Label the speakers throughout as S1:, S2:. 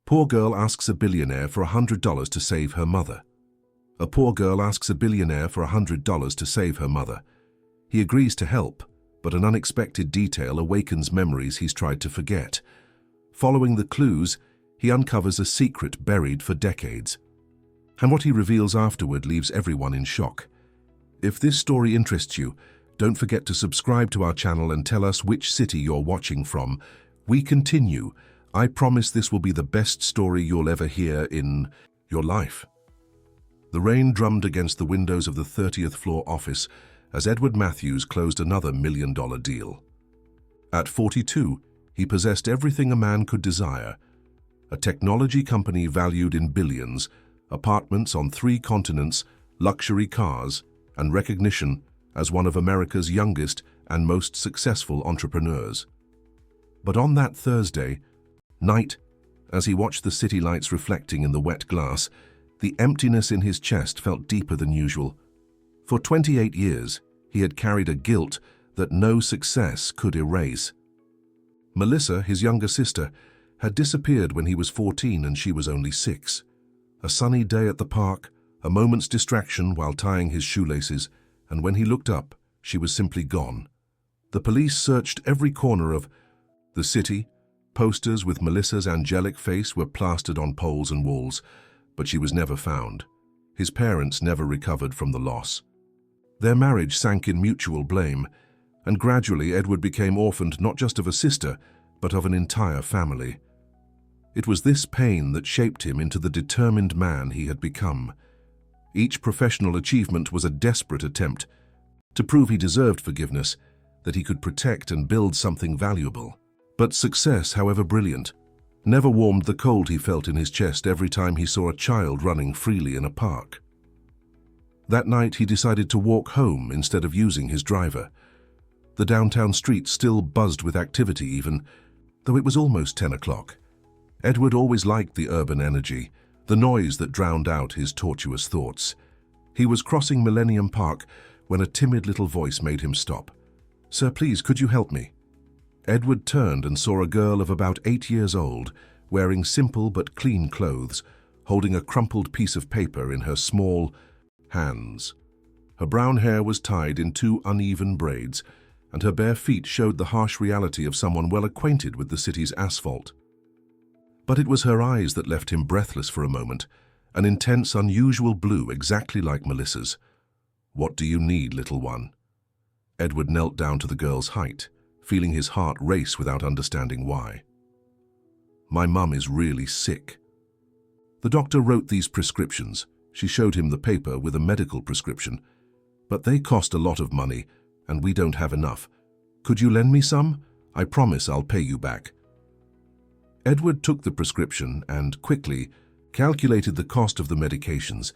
S1: Poor girl asks a billionaire for $100 to save her mother. A poor girl asks a billionaire for $100 to save her mother. He agrees to help, but an unexpected detail awakens memories he's tried to forget. Following the clues, he uncovers a secret buried for decades. And what he reveals afterward leaves everyone in shock. If this story interests you, don't forget to subscribe to our channel and tell us which city you're watching from. We continue. I promise this will be the best story you'll ever hear in your life. The rain drummed against the windows of the 30th floor office as Edward Matthews closed another million-dollar deal. At 42, he possessed everything a man could desire: a technology company valued in billions, apartments on 3 continents, luxury cars, and recognition as one of America's youngest and most successful entrepreneurs. But on that Thursday night, as he watched the city lights reflecting in the wet glass, the emptiness in his chest felt deeper than usual. For 28 years, he had carried a guilt that no success could erase. Melissa, his younger sister, had disappeared when he was 14 and she was only 6. A sunny day at the park, a moment's distraction while tying his shoelaces, and when he looked up, she was simply gone. The police searched every corner of the city. Posters with Melissa's angelic face were plastered on poles and walls, but she was never found. His parents never recovered from the loss. Their marriage sank in mutual blame, and gradually Edward became orphaned not just of a sister, but of an entire family. It was this pain that shaped him into the determined man he had become. Each professional achievement was a desperate attempt to prove he deserved forgiveness, that he could protect and build something valuable. But success, however brilliant, never warmed the cold he felt in his chest every time he saw a child running freely in a park. That night he decided to walk home instead of using his driver. The downtown streets still buzzed with activity even, though it was almost 10 o'clock. Edward always liked the urban energy, the noise that drowned out his tortuous thoughts. He was crossing Millennium Park when a timid little voice made him stop. "Sir, please, could you help me?" Edward turned and saw a girl of about 8 years old, wearing simple but clean clothes, holding a crumpled piece of paper in her small hands. Her brown hair was tied in 2 uneven braids, and her bare feet showed the harsh reality of someone well acquainted with the city's asphalt. But it was her eyes that left him breathless for a moment, an intense, unusual blue exactly like Melissa's. "What do you need, little one?" Edward knelt down to the girl's height, feeling his heart race without understanding why. "My mum is really sick." The doctor wrote these prescriptions. She showed him the paper with a medical prescription. "But they cost a lot of money, and we don't have enough. Could you lend me some? I promise I'll pay you back." Edward took the prescription and quickly calculated the cost of the medications.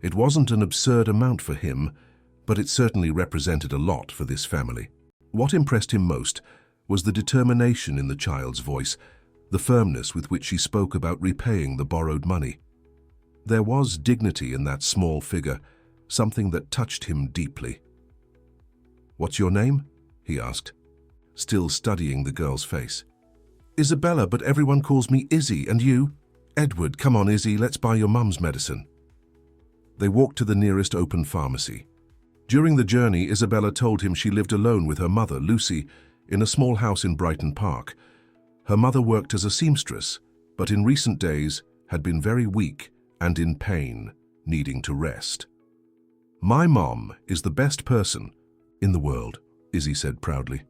S1: It wasn't an absurd amount for him, but it certainly represented a lot for this family. What impressed him most was the determination in the child's voice, the firmness with which she spoke about repaying the borrowed money. There was dignity in that small figure, something that touched him deeply. "What's your name?" he asked, still studying the girl's face. "Isabella, but everyone calls me Izzy, and you?" "Edward, come on, Izzy, let's buy your mum's medicine." They walked to the nearest open pharmacy. During the journey, Isabella told him she lived alone with her mother, Lucy, in a small house in Brighton Park. Her mother worked as a seamstress, but in recent days had been very weak and in pain, needing to rest. "My mom is the best person in the world," Izzy said proudly.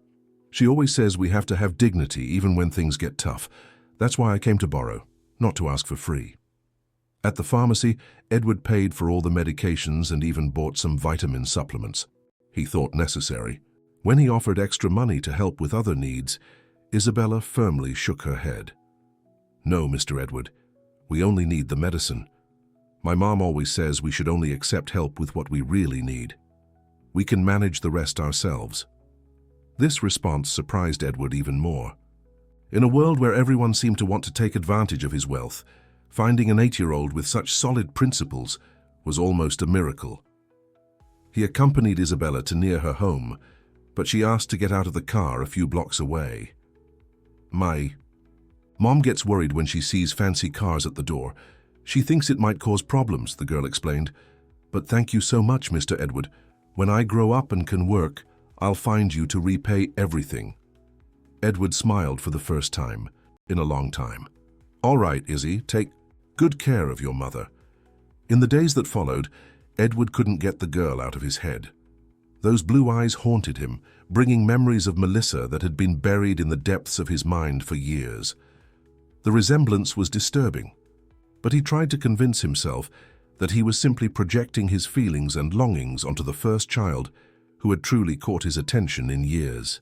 S1: "She always says we have to have dignity even when things get tough. That's why I came to borrow, not to ask for free." At the pharmacy, Edward paid for all the medications and even bought some vitamin supplements he thought necessary. When he offered extra money to help with other needs, Isabella firmly shook her head. "No, Mr. Edward, we only need the medicine. My mom always says we should only accept help with what we really need. We can manage the rest ourselves." This response surprised Edward even more. In a world where everyone seemed to want to take advantage of his wealth, finding an 8-year-old with such solid principles was almost a miracle. He accompanied Isabella to near her home, but she asked to get out of the car a few blocks away. Mom gets worried when she sees fancy cars at the door. She thinks it might cause problems, the girl explained. But thank you so much, Mr. Edward. When I grow up and can work, I'll find you to repay everything. Edward smiled for the first time in a long time. All right, Izzy, take good care of your mother. In the days that followed, Edward couldn't get the girl out of his head. Those blue eyes haunted him, bringing memories of Melissa that had been buried in the depths of his mind for years. The resemblance was disturbing, but he tried to convince himself that he was simply projecting his feelings and longings onto the first child who had truly caught his attention in years.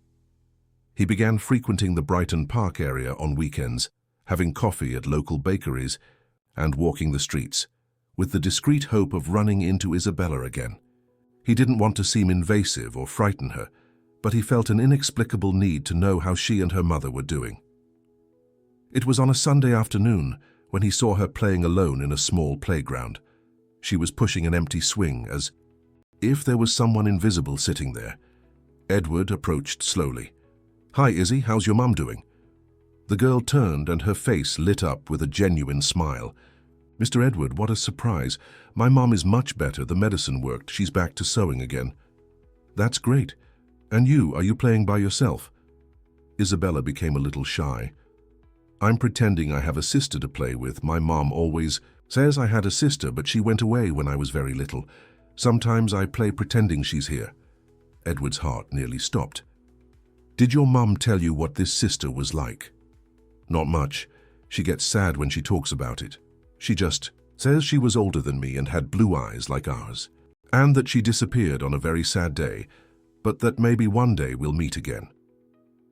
S1: He began frequenting the Brighton Park area on weekends, having coffee at local bakeries, and walking the streets, with the discreet hope of running into Isabella again. He didn't want to seem invasive or frighten her, but he felt an inexplicable need to know how she and her mother were doing. It was on a Sunday afternoon when he saw her playing alone in a small playground. She was pushing an empty swing as if there was someone invisible sitting there. Edward approached slowly. "Hi, Izzy, how's your mum doing?" The girl turned and her face lit up with a genuine smile. "Mr. Edward, what a surprise. My mum is much better. The medicine worked. She's back to sewing again." "That's great. And you, are you playing by yourself?" Isabella became a little shy. "I'm pretending I have a sister to play with. My mom always says I had a sister, but she went away when I was very little. Sometimes I play pretending she's here." Edward's heart nearly stopped. "Did your mum tell you what this sister was like?" "Not much. She gets sad when she talks about it. She just says she was older than me and had blue eyes like ours, and that she disappeared on a very sad day, but that maybe one day we'll meet again."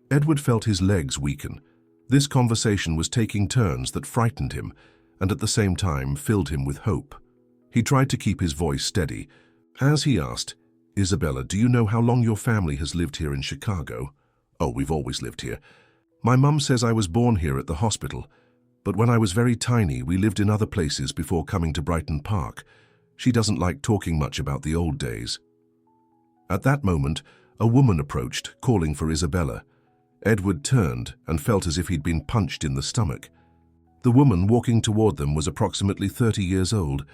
S1: Edward felt his legs weaken. This conversation was taking turns that frightened him, and at the same time filled him with hope. He tried to keep his voice steady as he asked, "Isabella, do you know how long your family has lived here in Chicago?" "Oh, we've always lived here. My mum says I was born here at the hospital, but when I was very tiny, we lived in other places before coming to Brighton Park. She doesn't like talking much about the old days." At that moment, a woman approached, calling for Isabella. Edward turned and felt as if he'd been punched in the stomach. The woman walking toward them was approximately 30 years old,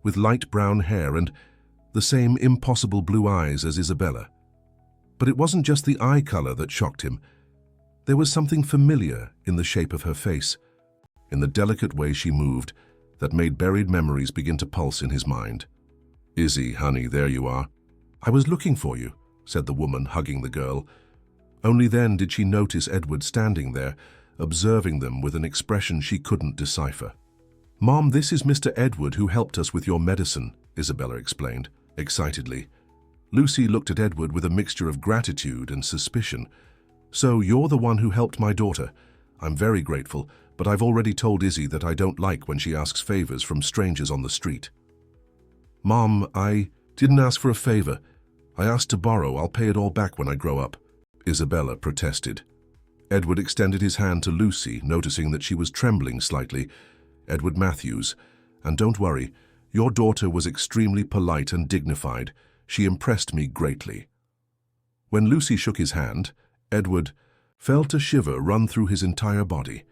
S1: with light brown hair and the same impossible blue eyes as Isabella. But it wasn't just the eye color that shocked him. There was something familiar in the shape of her face, in the delicate way she moved, that made buried memories begin to pulse in his mind. "Izzy, honey, there you are." "I was looking for you," said the woman, hugging the girl. Only then did she notice Edward standing there, observing them with an expression she couldn't decipher. "Mom, this is Mr. Edward who helped us with your medicine," Isabella explained, excitedly. Lucy looked at Edward with a mixture of gratitude and suspicion. "So you're the one who helped my daughter. I'm very grateful, but I've already told Izzy that I don't like when she asks favors from strangers on the street." "Mom, I didn't ask for a favor. I asked to borrow. I'll pay it all back when I grow up," Isabella protested. Edward extended his hand to Lucy, noticing that she was trembling slightly. "Edward Matthews, and don't worry, your daughter was extremely polite and dignified. She impressed me greatly." When Lucy shook his hand, Edward felt a shiver run through his entire body.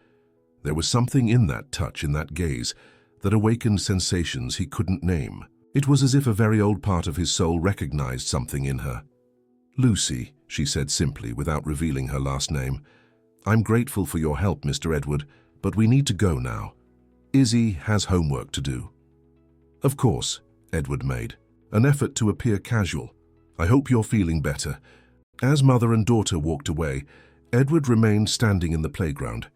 S1: There was something in that touch, in that gaze, that awakened sensations he couldn't name. It was as if a very old part of his soul recognized something in her. "Lucy," she said simply, without revealing her last name, "I'm grateful for your help, Mr. Edward, but we need to go now. Izzy has homework to do." "Of course," Edward made an effort to appear casual. "I hope you're feeling better." As mother and daughter walked away, Edward remained standing in the playground,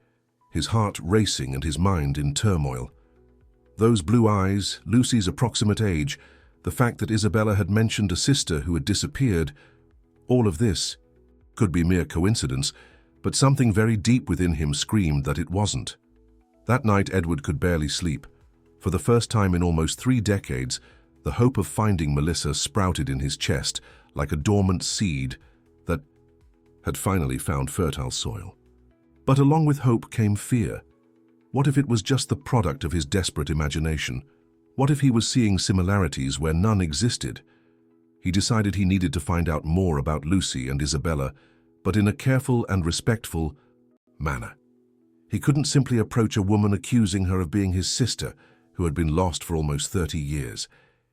S1: his heart racing and his mind in turmoil. Those blue eyes, Lucy's approximate age, the fact that Isabella had mentioned a sister who had disappeared, all of this could be mere coincidence, but something very deep within him screamed that it wasn't. That night, Edward could barely sleep. For the first time in almost 3 decades, the hope of finding Melissa sprouted in his chest like a dormant seed that had finally found fertile soil. But along with hope came fear. What if it was just the product of his desperate imagination? What if he was seeing similarities where none existed? He decided he needed to find out more about Lucy and Isabella, but in a careful and respectful manner. He couldn't simply approach a woman accusing her of being his sister, who had been lost for almost 30 years.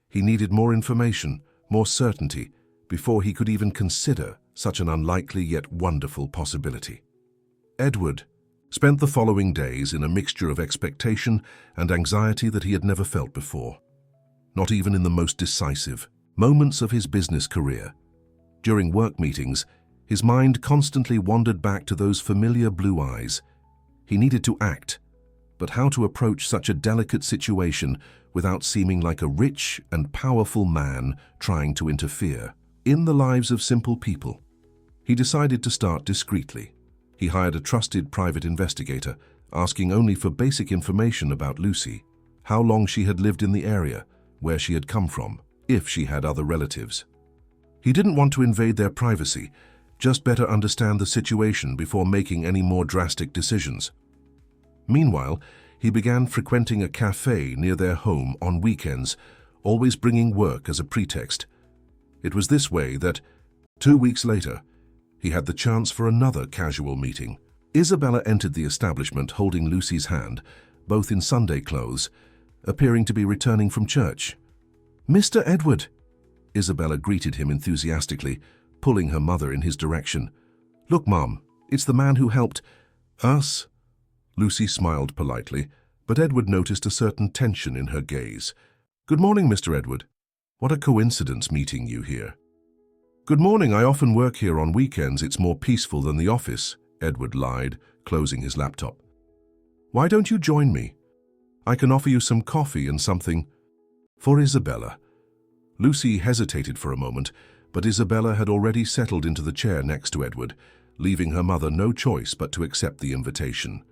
S1: He needed more information, more certainty, before he could even consider such an unlikely yet wonderful possibility. Edward spent the following days in a mixture of expectation and anxiety that he had never felt before, not even in the most decisive moments of his business career. During work meetings, his mind constantly wandered back to those familiar blue eyes. He needed to act, but how to approach such a delicate situation without seeming like a rich and powerful man trying to interfere in the lives of simple people? He decided to start discreetly. He hired a trusted private investigator, asking only for basic information about Lucy: how long she had lived in the area, where she had come from, if she had other relatives. He didn't want to invade their privacy, just better understand the situation before making any more drastic decisions. Meanwhile, he began frequenting a cafe near their home on weekends, always bringing work as a pretext. It was this way that, 2 weeks later, he had the chance for another casual meeting. Isabella entered the establishment holding Lucy's hand, both in Sunday clothes, appearing to be returning from church. "Mr. Edward!" Isabella greeted him enthusiastically, pulling her mother in his direction. "Look, Mom, it's the man who helped us." Lucy smiled politely, but Edward noticed a certain tension in her gaze. "Good morning, Mr. Edward. What a coincidence meeting you here." "Good morning. I often work here on weekends. It's more peaceful than the office," Edward lied, closing his laptop. "Why don't you join me? I can offer you some coffee and something." For Isabella. Lucy hesitated for a moment, but Isabella had already settled into the chair next to Edward, leaving her mother no choice but to accept the invitation.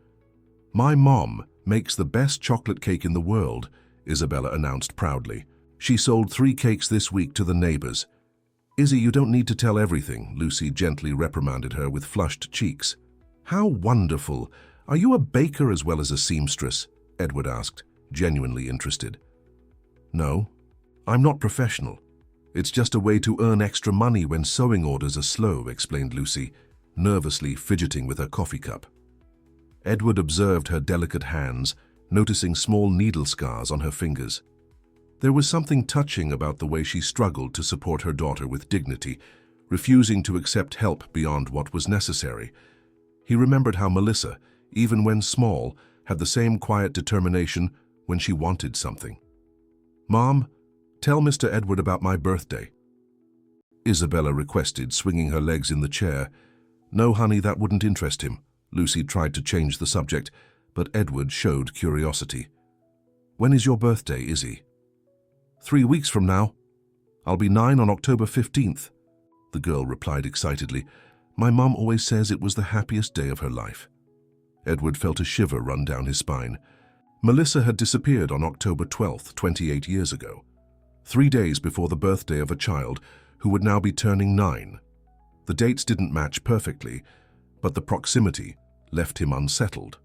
S1: "My mom makes the best chocolate cake in the world," Isabella announced proudly. "She sold 3 cakes this week to the neighbors." "Izzy, you don't need to tell everything," Lucy gently reprimanded her with flushed cheeks. "How wonderful! Are you a baker as well as a seamstress?" Edward asked, genuinely interested. "No, I'm not professional. It's just a way to earn extra money when sewing orders are slow," explained Lucy, nervously fidgeting with her coffee cup. Edward observed her delicate hands, noticing small needle scars on her fingers. There was something touching about the way she struggled to support her daughter with dignity, refusing to accept help beyond what was necessary. He remembered how Melissa, even when small, had the same quiet determination when she wanted something. "Mom, tell Mr. Edward about my birthday," Isabella requested, swinging her legs in the chair. "No, honey, that wouldn't interest him." Lucy tried to change the subject, but Edward showed curiosity. "When is your birthday, Izzy?" 3 weeks from now. I'll be 9 on October 15th, the girl replied excitedly. "My mum always says it was the happiest day of her life." Edward felt a shiver run down his spine. Melissa had disappeared on October 12th, 28 years ago, 3 days before the birthday of a child who would now be turning 9. The dates didn't match perfectly, but the proximity left him unsettled.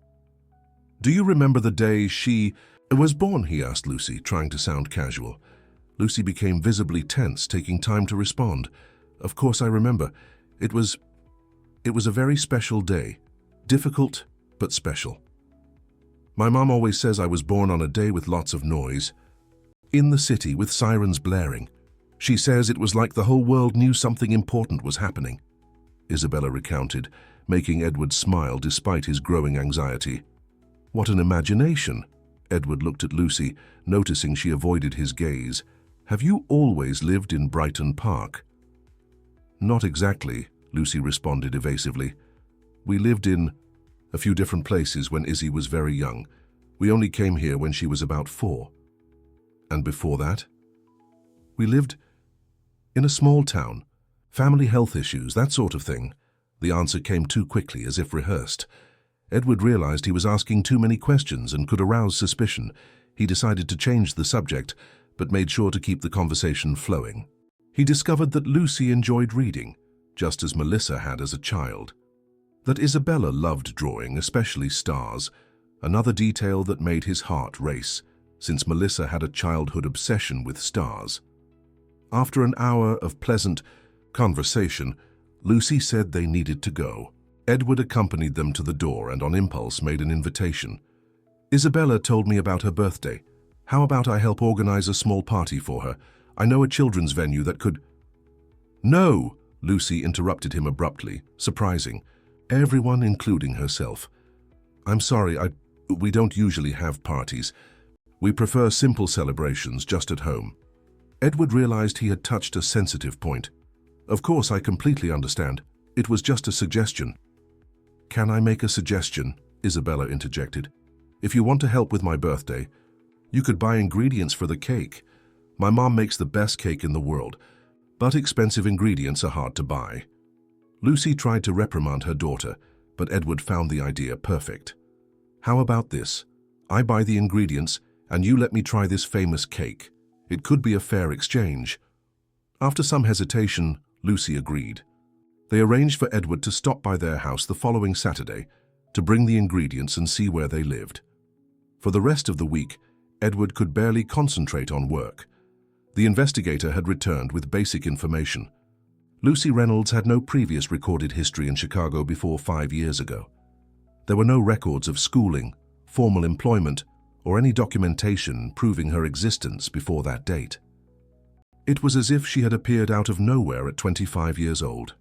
S1: "Do you remember the day she was born?" he asked Lucy, trying to sound casual. Lucy became visibly tense, taking time to respond. "Of course I remember. It was a very special day. Difficult, but special. My mom always says I was born on a day with lots of noise. In the city, with sirens blaring. She says it was like the whole world knew something important was happening," Isabella recounted, making Edward smile despite his growing anxiety. "What an imagination!" Edward looked at Lucy, noticing she avoided his gaze. "Have you always lived in Brighton Park?" "Not exactly," Lucy responded evasively. "We lived in a few different places when Izzy was very young. We only came here when she was about 4. "And before that?" "We lived in a small town. Family health issues, that sort of thing." The answer came too quickly, as if rehearsed. Edward realized he was asking too many questions and could arouse suspicion. He decided to change the subject, but made sure to keep the conversation flowing. He discovered that Lucy enjoyed reading, just as Melissa had as a child. That Isabella loved drawing, especially stars, another detail that made his heart race, since Melissa had a childhood obsession with stars. After an hour of pleasant conversation, Lucy said they needed to go. Edward accompanied them to the door and on impulse made an invitation. "Isabella told me about her birthday. How about I help organize a small party for her? I know a children's venue that could—" "No!" Lucy interrupted him abruptly, surprising everyone, including herself. "I'm sorry, we don't usually have parties. We prefer simple celebrations just at home." Edward realized he had touched a sensitive point. "Of course, I completely understand. It was just a suggestion." "Can I make a suggestion?" Isabella interjected. "If you want to help with my birthday, you could buy ingredients for the cake. My mom makes the best cake in the world, but expensive ingredients are hard to buy." Lucy tried to reprimand her daughter, but Edward found the idea perfect. "How about this? I buy the ingredients, and you let me try this famous cake. It could be a fair exchange." After some hesitation, Lucy agreed. They arranged for Edward to stop by their house the following Saturday to bring the ingredients and see where they lived. For the rest of the week, Edward could barely concentrate on work. The investigator had returned with basic information. Lucy Reynolds had no previous recorded history in Chicago before 5 years ago. There were no records of schooling, formal employment, or any documentation proving her existence before that date. It was as if she had appeared out of nowhere at 25 years old.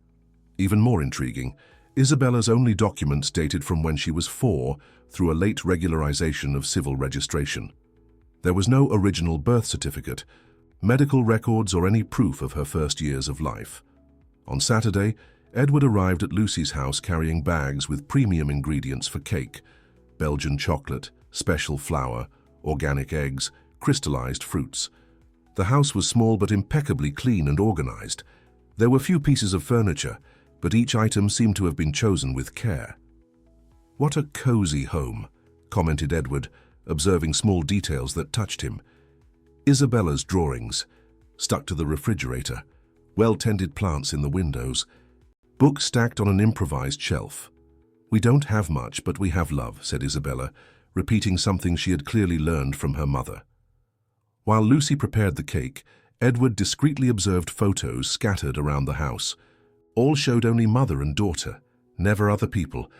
S1: Even more intriguing, Isabella's only documents dated from when she was 4 through a late regularization of civil registration. There was no original birth certificate, medical records, or any proof of her first years of life. On Saturday, Edward arrived at Lucy's house carrying bags with premium ingredients for cake: Belgian chocolate, special flour, organic eggs, crystallized fruits. The house was small but impeccably clean and organized. There were few pieces of furniture, but each item seemed to have been chosen with care. "What a cozy home," commented Edward, observing small details that touched him. Isabella's drawings, stuck to the refrigerator, well-tended plants in the windows, books stacked on an improvised shelf. "We don't have much, but we have love," said Isabella, repeating something she had clearly learned from her mother. While Lucy prepared the cake, Edward discreetly observed photos scattered around the house. All showed only mother and daughter, never other people.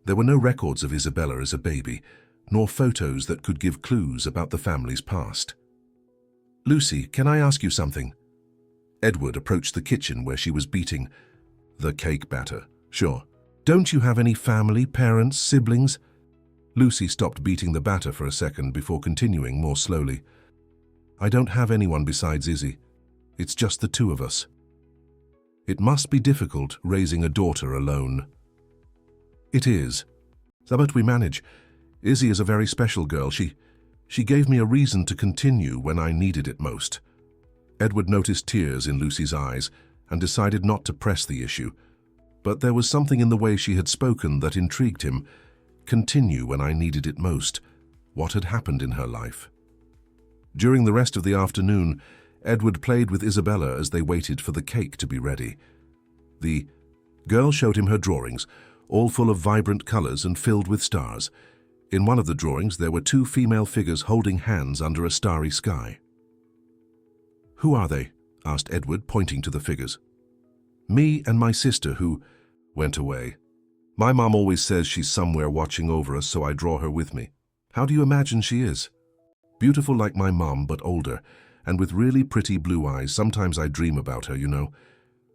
S1: There were no records of Isabella as a baby, nor photos that could give clues about the family's past. "Lucy, can I ask you something?" Edward approached the kitchen where she was beating the cake batter. "Sure." "Don't you have any family, parents, siblings?" Lucy stopped beating the batter for a second before continuing more slowly. "I don't have anyone besides Izzy. It's just the two of us." "It must be difficult raising a daughter alone." "It is. But we manage. Izzy is a very special girl. She gave me a reason to continue when I needed it most." Edward noticed tears in Lucy's eyes and decided not to press the issue. But there was something in the way she had spoken that intrigued him. Continue when I needed it most. What had happened in her life? During the rest of the afternoon, Edward played with Isabella as they waited for the cake to be ready. The girl showed him her drawings, all full of vibrant colors and filled with stars. In one of the drawings, there were 2 female figures holding hands under a starry sky. "Who are they?" asked Edward, pointing to the figures. "Me and my sister, who went away. My mom always says she's somewhere watching over us, so I draw her with me. How do you imagine she is? Beautiful like my mom, but older, and with really pretty blue eyes. Sometimes I dream about her, you know.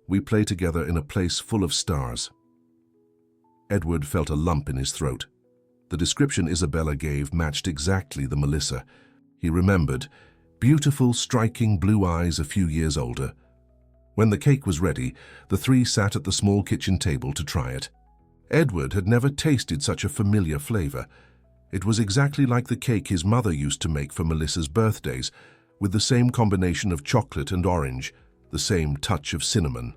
S1: We play together in a place full of stars." Edward felt a lump in his throat. The description Isabella gave matched exactly the Melissa. He remembered. Beautiful, striking blue eyes, a few years older. When the cake was ready, the 3 sat at the small kitchen table to try it. Edward had never tasted such a familiar flavor. It was exactly like the cake his mother used to make for Melissa's birthdays, with the same combination of chocolate and orange, the same touch of cinnamon.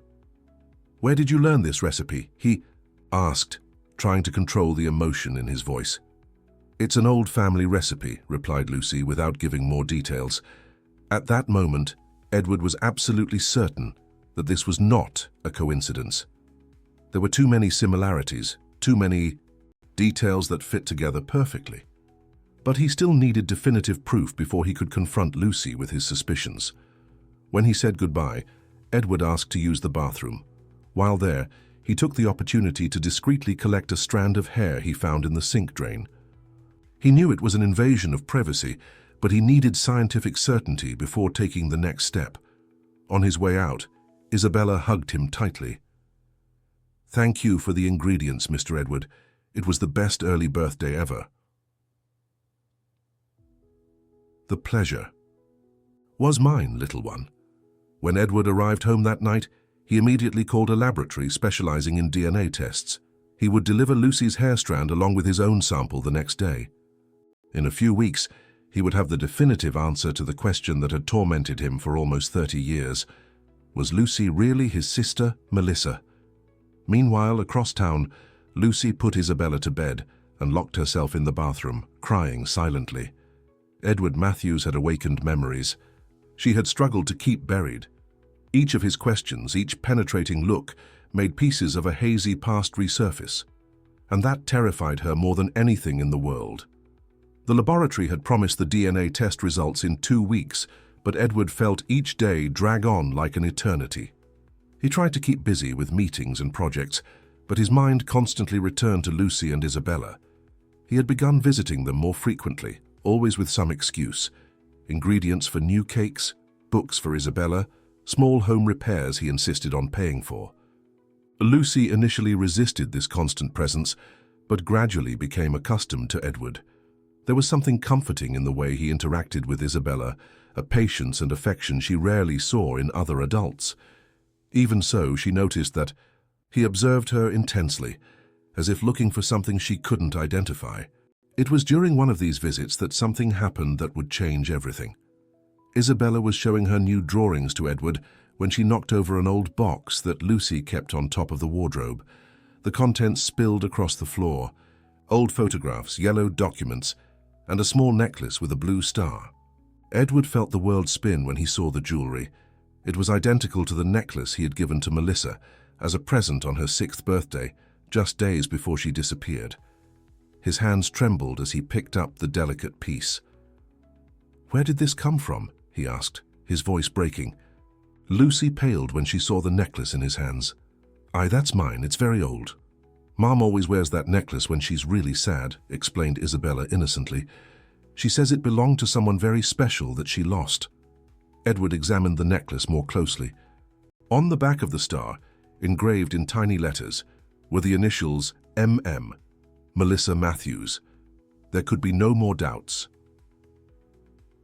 S1: "Where did you learn this recipe?" he asked, trying to control the emotion in his voice. "It's an old family recipe," replied Lucy without giving more details. At that moment, Edward was absolutely certain that this was not a coincidence. There were too many similarities, too many details that fit together perfectly. But he still needed definitive proof before he could confront Lucy with his suspicions. When he said goodbye, Edward asked to use the bathroom. While there, He took the opportunity to discreetly collect a strand of hair he found in the sink drain. He knew it was an invasion of privacy, but he needed scientific certainty before taking the next step. On his way out, Isabella hugged him tightly. "Thank you for the ingredients, Mr. Edward. It was the best early birthday ever." "The pleasure was mine, little one." When Edward arrived home that night, he immediately called a laboratory specializing in DNA tests. He would deliver Lucy's hair strand along with his own sample the next day. In a few weeks, he would have the definitive answer to the question that had tormented him for almost 30 years. Was Lucy really his sister, Melissa? Meanwhile, across town, Lucy put Isabella to bed and locked herself in the bathroom, crying silently. Edward Matthews had awakened memories. She had struggled to keep buried. Each of his questions, each penetrating look, made pieces of a hazy past resurface, and that terrified her more than anything in the world. The laboratory had promised the DNA test results in 2 weeks, but Edward felt each day drag on like an eternity. He tried to keep busy with meetings and projects, but his mind constantly returned to Lucy and Isabella. He had begun visiting them more frequently, always with some excuse. Ingredients for new cakes, books for Isabella, small home repairs he insisted on paying for. Lucy initially resisted this constant presence, but gradually became accustomed to Edward. There was something comforting in the way he interacted with Isabella, a patience and affection she rarely saw in other adults. Even so, she noticed that he observed her intensely, as if looking for something she couldn't identify. It was during one of these visits that something happened that would change everything. Isabella was showing her new drawings to Edward when she knocked over an old box that Lucy kept on top of the wardrobe. The contents spilled across the floor. Old photographs, yellow documents, and a small necklace with a blue star. Edward felt the world spin when he saw the jewelry. It was identical to the necklace he had given to Melissa as a present on her 6th birthday, just days before she disappeared. His hands trembled as he picked up the delicate piece. "Where did this come from?" he asked, his voice breaking. Lucy paled when she saw the necklace in his hands. "Aye, that's mine. It's very old. Mom always wears that necklace when she's really sad," explained Isabella innocently. "She says it belonged to someone very special that she lost." Edward examined the necklace more closely. On the back of the star, engraved in tiny letters, were the initials MM, Melissa Matthews. There could be no more doubts.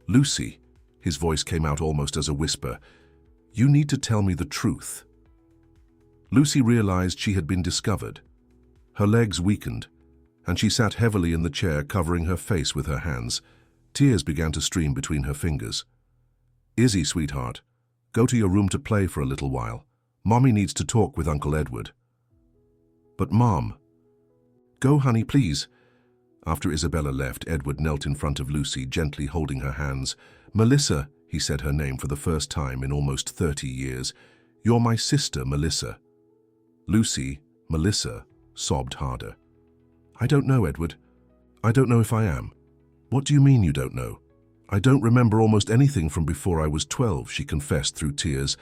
S1: "Lucy," his voice came out almost as a whisper, "you need to tell me the truth." Lucy realized she had been discovered. Her legs weakened, and she sat heavily in the chair, covering her face with her hands. Tears began to stream between her fingers. "Izzy, sweetheart, go to your room to play for a little while. Mommy needs to talk with Uncle Edward." "But Mom..." "Go, honey, please." After Isabella left, Edward knelt in front of Lucy, gently holding her hands. "Melissa," he said her name for the first time in almost 30 years. "You're my sister, Melissa." Lucy, Melissa, sobbed harder. "I don't know, Edward. I don't know if I am." "What do you mean you don't know?" "I don't remember almost anything from before I was 12, she confessed through tears.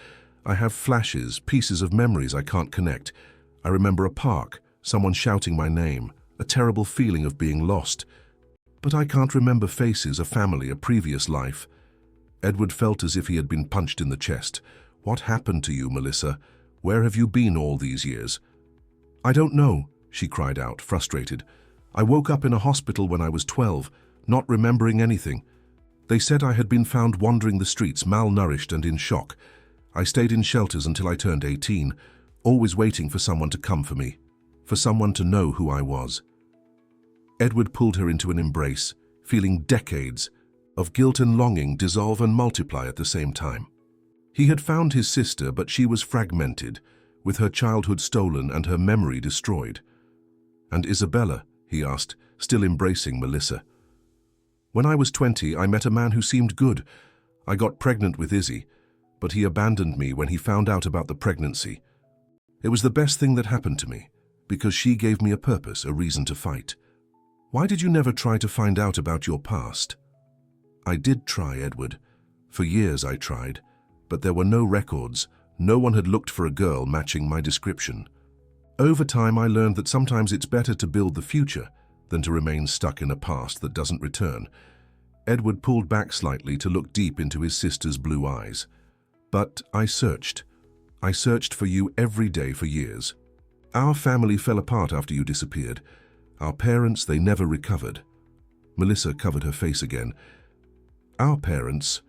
S1: "I have flashes, pieces of memories I can't connect. I remember a park, someone shouting my name, a terrible feeling of being lost. But I can't remember faces, a family, a previous life." Edward felt as if he had been punched in the chest. "What happened to you, Melissa? Where have you been all these years?" "I don't know," she cried out, frustrated. "I woke up in a hospital when I was 12, not remembering anything. They said I had been found wandering the streets, malnourished and in shock. I stayed in shelters until I turned 18, always waiting for someone to come for me, for someone to know who I was." Edward pulled her into an embrace, feeling decades of guilt and longing dissolve and multiply at the same time. He had found his sister, but she was fragmented, with her childhood stolen and her memory destroyed. "And Isabella?" he asked, still embracing Melissa. "When I was 20, I met a man who seemed good. I got pregnant with Izzy, but he abandoned me when he found out about the pregnancy. It was the best thing that happened to me, because she gave me a purpose, a reason to fight." "Why did you never try to find out about your past?" "I did try, Edward. For years I tried, but there were no records. No one had looked for a girl matching my description. Over time, I learned that sometimes it's better to build the future than to remain stuck in a past that doesn't return. Edward pulled back slightly to look deep into his sister's blue eyes. But I searched. I searched for you every day for years. Our family fell apart after you disappeared. Our parents, they never recovered. Melissa covered her face again. Our parents.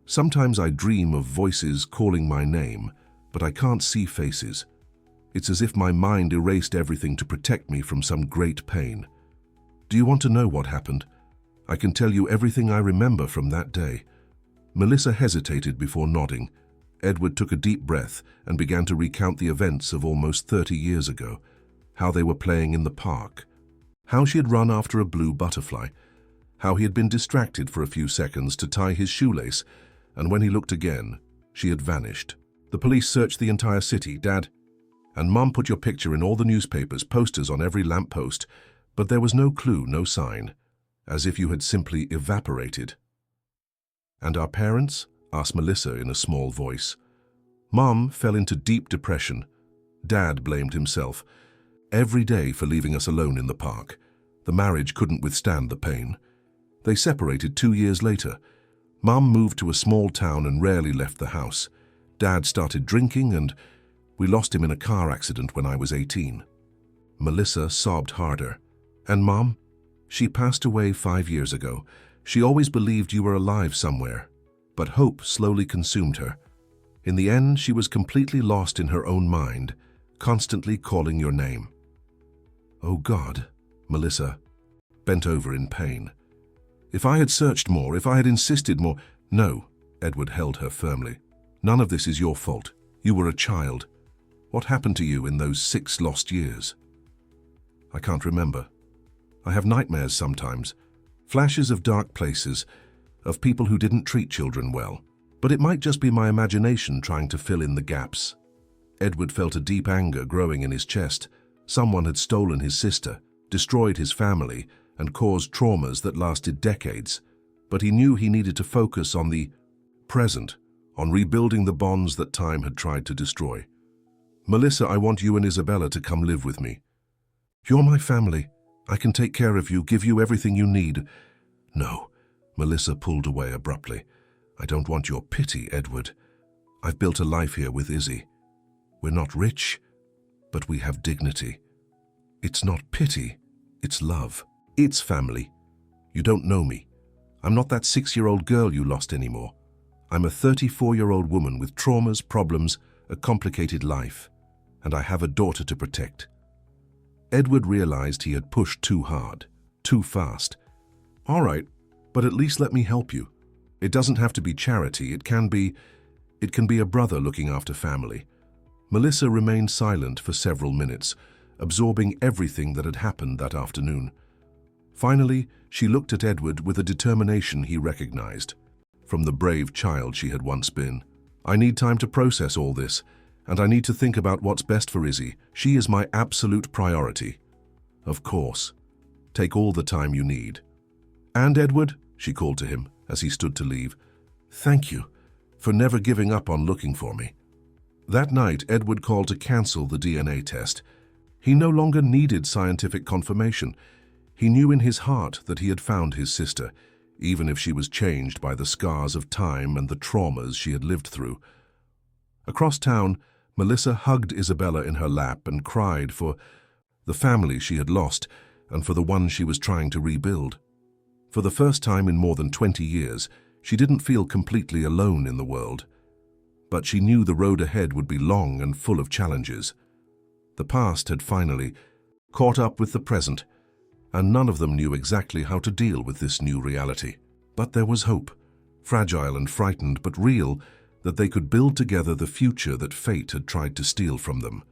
S1: Sometimes I dream of voices calling my name, but I can't see faces. It's as if my mind erased everything to protect me from some great pain. Do you want to know what happened? I can tell you everything I remember from that day. Melissa hesitated before nodding. Edward took a deep breath and began to recount the events of almost 30 years ago. How they were playing in the park. How she had run after a blue butterfly. How he had been distracted for a few seconds to tie his shoelace, and when he looked again, she had vanished. The police searched the entire city, Dad, and Mom put your picture in all the newspapers, posters on every lamppost, but there was no clue, no sign, as if you had simply evaporated. And our parents? Asked Melissa in a small voice. Mom fell into deep depression. Dad blamed himself. Every day for leaving us alone in the park. The marriage couldn't withstand the pain. They separated 2 years later. Mom moved to a small town and rarely left the house. Dad started drinking and we lost him in a car accident when I was 18. Melissa sobbed harder. And Mom? She passed away 5 years ago. She always believed you were alive somewhere. But hope slowly consumed her. In the end, she was completely lost in her own mind, constantly calling your name. Oh God, Melissa bent over in pain. If I had searched more, if I had insisted more— No, Edward held her firmly. None of this is your fault. You were a child. What happened to you in those 6 lost years? I can't remember. I have nightmares sometimes, flashes of dark places, of people who didn't treat children well. But it might just be my imagination trying to fill in the gaps. Edward felt a deep anger growing in his chest. Someone had stolen his sister, destroyed his family, and caused traumas that lasted decades. But he knew he needed to focus on the present, on rebuilding the bonds that time had tried to destroy. Melissa, I want you and Isabella to come live with me. You're my family. I can take care of you, give you everything you need. No. Melissa pulled away abruptly. I don't want your pity, Edward. I've built a life here with Izzy. We're not rich, but we have dignity. It's not pity, it's love. It's family. You don't know me. I'm not that 6-year-old girl you lost anymore. I'm a 34-year-old woman with traumas, problems, a complicated life, and I have a daughter to protect. Edward realized he had pushed too hard, too fast. All right. But at least let me help you. It doesn't have to be charity. It can be a brother looking after family. Melissa remained silent for several minutes, absorbing everything that had happened that afternoon. Finally, she looked at Edward with a determination he recognized, from the brave child she had once been. I need time to process all this, and I need to think about what's best for Izzy. She is my absolute priority. Of course. Take all the time you need. And Edward, she called to him as he stood to leave, thank you for never giving up on looking for me. That night, Edward called to cancel the DNA test. He no longer needed scientific confirmation. He knew in his heart that he had found his sister, even if she was changed by the scars of time and the traumas she had lived through. Across town, Melissa hugged Isabella in her lap and cried for the family she had lost and for the one she was trying to rebuild. For the first time in more than 20 years, she didn't feel completely alone in the world. But she knew the road ahead would be long and full of challenges. The past had finally caught up with the present, and none of them knew exactly how to deal with this new reality. But there was hope, fragile and frightened but real, that they could build together the future that fate had tried to steal from them.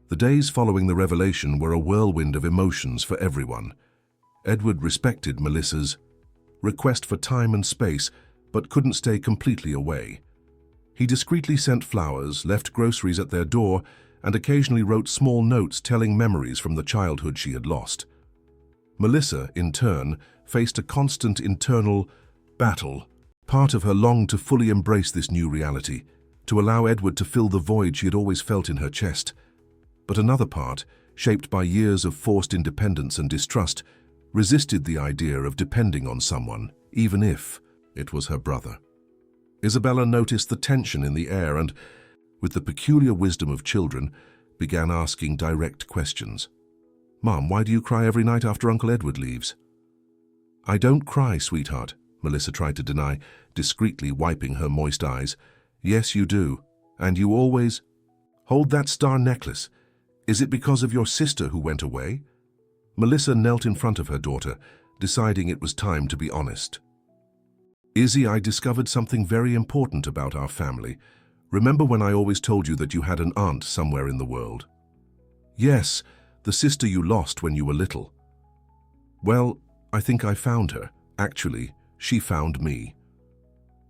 S1: The days following the revelation were a whirlwind of emotions for everyone. Edward respected Melissa's request for time and space, but couldn't stay completely away. He discreetly sent flowers, left groceries at their door, and occasionally wrote small notes telling memories from the childhood she had lost. Melissa, in turn, faced a constant internal battle. Part of her longed to fully embrace this new reality, to allow Edward to fill the void she had always felt in her chest. But another part, shaped by years of forced independence and distrust, resisted the idea of depending on someone, even if it was her brother. Isabella noticed the tension in the air and, with the peculiar wisdom of children, began asking direct questions. "Mom, why do you cry every night after Uncle Edward leaves?" "I don't cry, sweetheart," Melissa tried to deny, discreetly wiping her moist eyes. "Yes, you do. And you always hold that star necklace. Is it because of your sister who went away?" Melissa knelt in front of her daughter, deciding it was time to be honest. "Izzy, I discovered something very important about our family. Remember when I always told you that you had an aunt somewhere in the world?" "Yes, the sister you lost when you were little." "Well, I think I found her. Actually, she found me."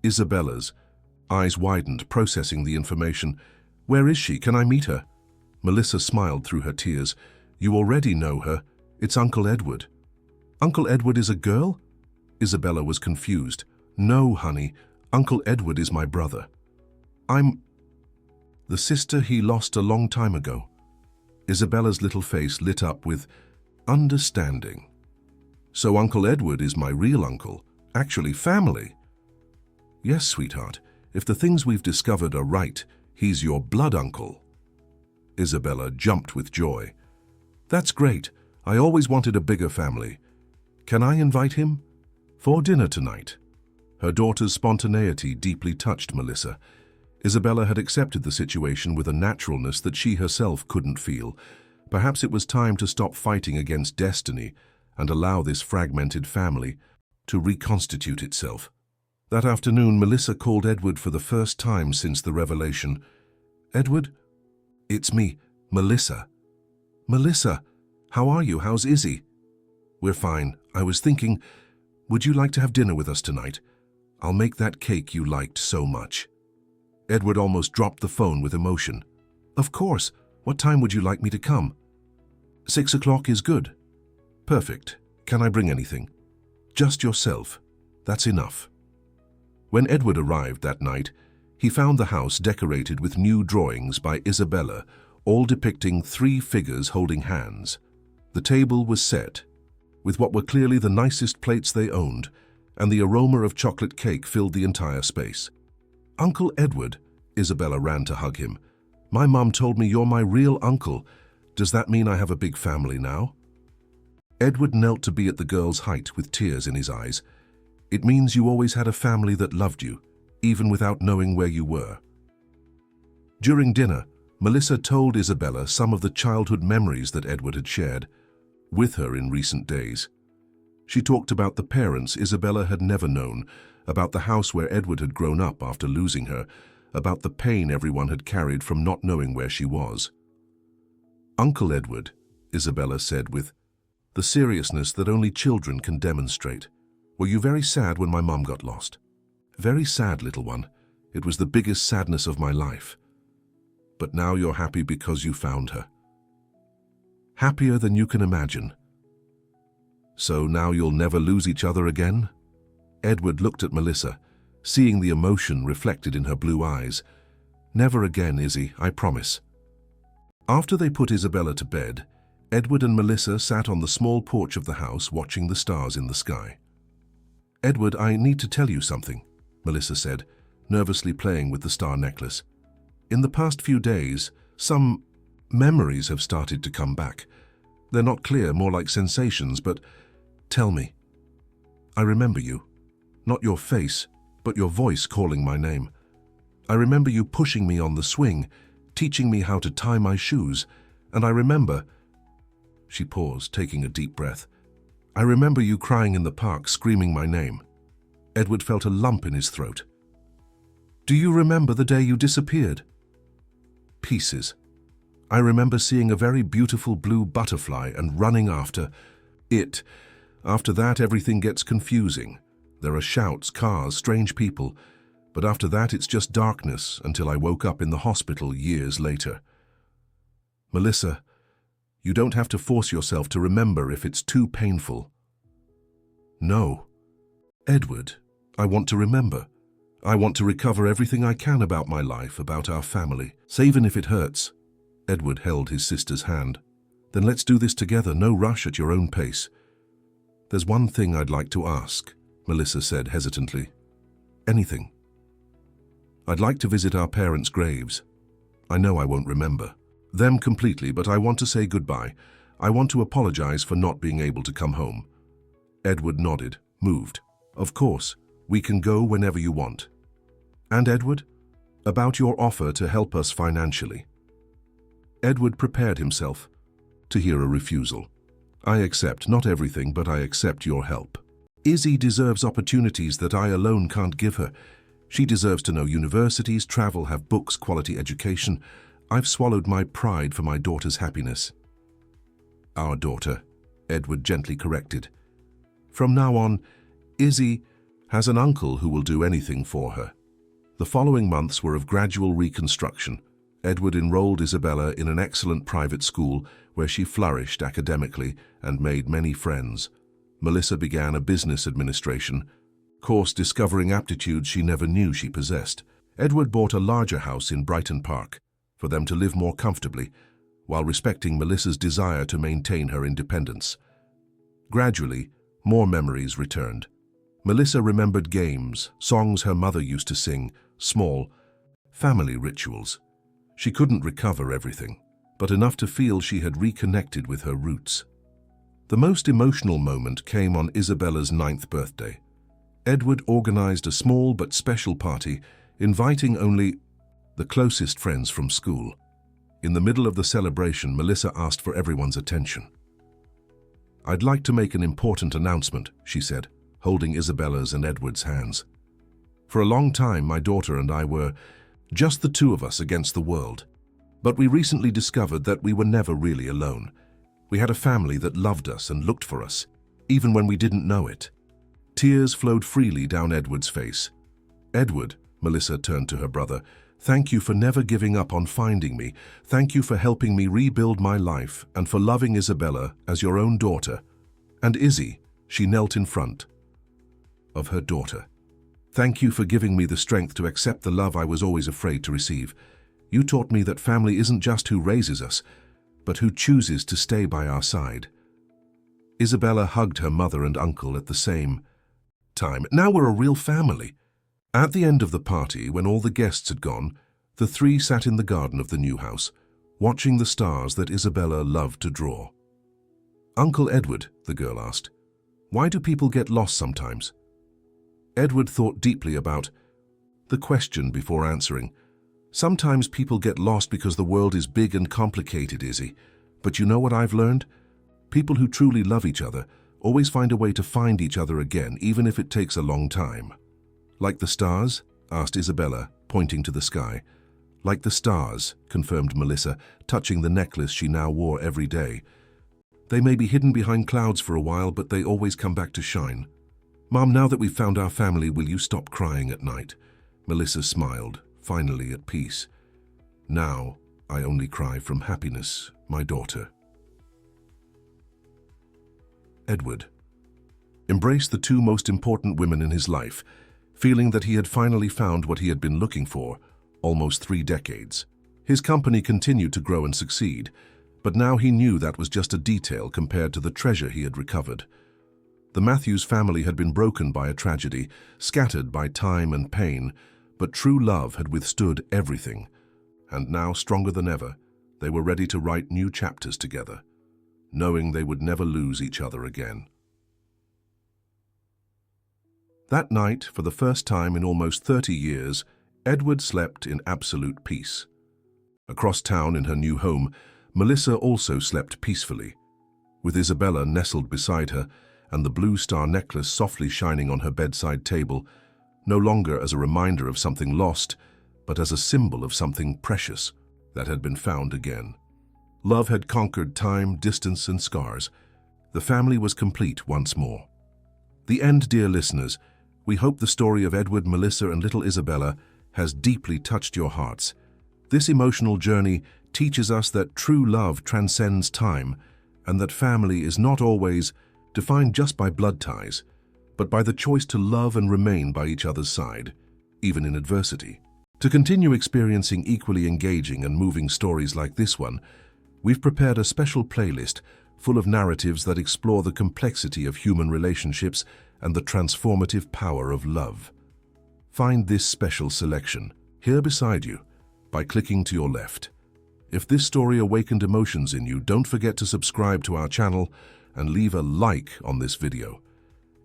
S1: Isabella's eyes widened, processing the information. "Where is she? Can I meet her?" Melissa smiled through her tears. "You already know her. It's Uncle Edward." "Uncle Edward is a girl?" Isabella was confused. "No, honey. Uncle Edward is my brother. I'm the sister he lost a long time ago." Isabella's little face lit up with understanding. "So Uncle Edward is my real uncle, actually family?" "Yes, sweetheart. If the things we've discovered are right, he's your blood uncle." Isabella jumped with joy. "That's great. I always wanted a bigger family. Can I invite him for dinner tonight?" Her daughter's spontaneity deeply touched Melissa. Isabella had accepted the situation with a naturalness that she herself couldn't feel. Perhaps it was time to stop fighting against destiny and allow this fragmented family to reconstitute itself. That afternoon, Melissa called Edward for the first time since the revelation. "Edward? It's me, Melissa." "Melissa, how are you? How's Izzy?" "We're fine. I was thinking, would you like to have dinner with us tonight? I'll make that cake you liked so much." Edward almost dropped the phone with emotion. "Of course. What time would you like me to come?" 6 o'clock is good." "Perfect. Can I bring anything?" "Just yourself. That's enough." When Edward arrived that night, he found the house decorated with new drawings by Isabella, all depicting 3 figures holding hands. The table was set, with what were clearly the nicest plates they owned, and the aroma of chocolate cake filled the entire space. "Uncle Edward," Isabella ran to hug him. "My mom told me you're my real uncle. Does that mean I have a big family now?" Edward knelt to be at the girl's height with tears in his eyes. "It means you always had a family that loved you, even without knowing where you were." During dinner, Melissa told Isabella some of the childhood memories that Edward had shared with her in recent days. She talked about the parents Isabella had never known, about the house where Edward had grown up after losing her, about the pain everyone had carried from not knowing where she was. "Uncle Edward," Isabella said with the seriousness that only children can demonstrate, "were you very sad when my mom got lost?" "Very sad, little one. It was the biggest sadness of my life. But now you're happy because you found her." "Happier than you can imagine." "So now you'll never lose each other again?" Edward looked at Melissa, seeing the emotion reflected in her blue eyes. "Never again, Izzy, I promise." After they put Isabella to bed, Edward and Melissa sat on the small porch of the house watching the stars in the sky. "Edward, I need to tell you something," Melissa said, nervously playing with the star necklace. "In the past few days, some memories have started to come back. They're not clear, more like sensations, but tell me. I remember you. Not your face, but your voice calling my name. I remember you pushing me on the swing, teaching me how to tie my shoes, and I remember—" She paused, taking a deep breath. "I remember you crying in the park, screaming my name." Edward felt a lump in his throat. "Do you remember the day you disappeared?" "Pieces. I remember seeing a very beautiful blue butterfly and running after it. After that, everything gets confusing. There are shouts, cars, strange people, but after that it's just darkness until I woke up in the hospital years later." "Melissa, you don't have to force yourself to remember if it's too painful." "No. Edward, I want to remember. I want to recover everything I can about my life, about our family, even if it hurts." Edward held his sister's hand. Then let's do this together, no rush, at your own pace. There's one thing I'd like to ask, Melissa said hesitantly. Anything. I'd like to visit our parents' graves. I know I won't remember them completely, but I want to say goodbye. I want to apologize for not being able to come home. Edward nodded, moved. Of course, we can go whenever you want. And Edward, about your offer to help us financially. Edward prepared himself to hear a refusal. I accept, not everything, but I accept your help. Izzy deserves opportunities that I alone can't give her. She deserves to know universities, travel, have books, quality education. I've swallowed my pride for my daughter's happiness. Our daughter, Edward gently corrected. From now on, Izzy has an uncle who will do anything for her. The following months were of gradual reconstruction. Edward enrolled Isabella in an excellent private school where she flourished academically and made many friends. Melissa began a business administration course, discovering aptitudes she never knew she possessed. Edward bought a larger house in Brighton Park for them to live more comfortably, while respecting Melissa's desire to maintain her independence. Gradually, more memories returned. Melissa remembered games, songs her mother used to sing, small, family rituals. She couldn't recover everything, but enough to feel she had reconnected with her roots. The most emotional moment came on Isabella's 9th birthday. Edward organized a small but special party, inviting only the closest friends from school. In the middle of the celebration, Melissa asked for everyone's attention. I'd like to make an important announcement, she said, holding Isabella's and Edward's hands. For a long time, my daughter and I were just the two of us against the world. But we recently discovered that we were never really alone. We had a family that loved us and looked for us, even when we didn't know it. Tears flowed freely down Edward's face. Edward, Melissa turned to her brother, thank you for never giving up on finding me. Thank you for helping me rebuild my life and for loving Isabella as your own daughter. And Izzy, she knelt in front of her daughter. Thank you for giving me the strength to accept the love I was always afraid to receive. You taught me that family isn't just who raises us, but who chooses to stay by our side. Isabella hugged her mother and uncle at the same time. Now we're a real family. At the end of the party, when all the guests had gone, the three sat in the garden of the new house, watching the stars that Isabella loved to draw. Uncle Edward, the girl asked, why do people get lost sometimes? Edward thought deeply about the question before answering. Sometimes people get lost because the world is big and complicated, Izzy. But you know what I've learned? People who truly love each other always find a way to find each other again, even if it takes a long time. Like the stars? Asked Isabella, pointing to the sky. Like the stars, confirmed Melissa, touching the necklace she now wore every day. They may be hidden behind clouds for a while, but they always come back to shine. Mom, now that we've found our family, will you stop crying at night? Melissa smiled, finally at peace. Now, I only cry from happiness, my daughter. Edward embraced the two most important women in his life, feeling that he had finally found what he had been looking for, almost 3 decades. His company continued to grow and succeed, but now he knew that was just a detail compared to the treasure he had recovered. The Matthews family had been broken by a tragedy, scattered by time and pain, but true love had withstood everything, and now, stronger than ever, they were ready to write new chapters together, knowing they would never lose each other again. That night, for the first time in almost 30 years, Edward slept in absolute peace. Across town in her new home, Melissa also slept peacefully, with Isabella nestled beside her and the blue star necklace softly shining on her bedside table, no longer as a reminder of something lost, but as a symbol of something precious that had been found again. Love had conquered time, distance, and scars. The family was complete once more. The end, dear listeners. We hope the story of Edward, Melissa, and little Isabella has deeply touched your hearts. This emotional journey teaches us that true love transcends time and that family is not always defined just by blood ties, but by the choice to love and remain by each other's side, even in adversity. To continue experiencing equally engaging and moving stories like this one, we've prepared a special playlist full of narratives that explore the complexity of human relationships and the transformative power of love. Find this special selection here beside you by clicking to your left. If this story awakened emotions in you, don't forget to subscribe to our channel and leave a like on this video.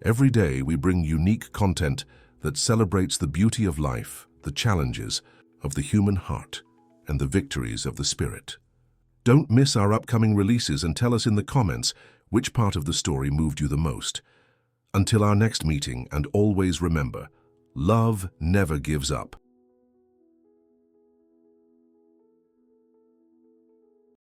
S1: Every day we bring unique content that celebrates the beauty of life, the challenges of the human heart, and the victories of the spirit. Don't miss our upcoming releases and tell us in the comments which part of the story moved you the most. Until our next meeting, and always remember, love never gives up.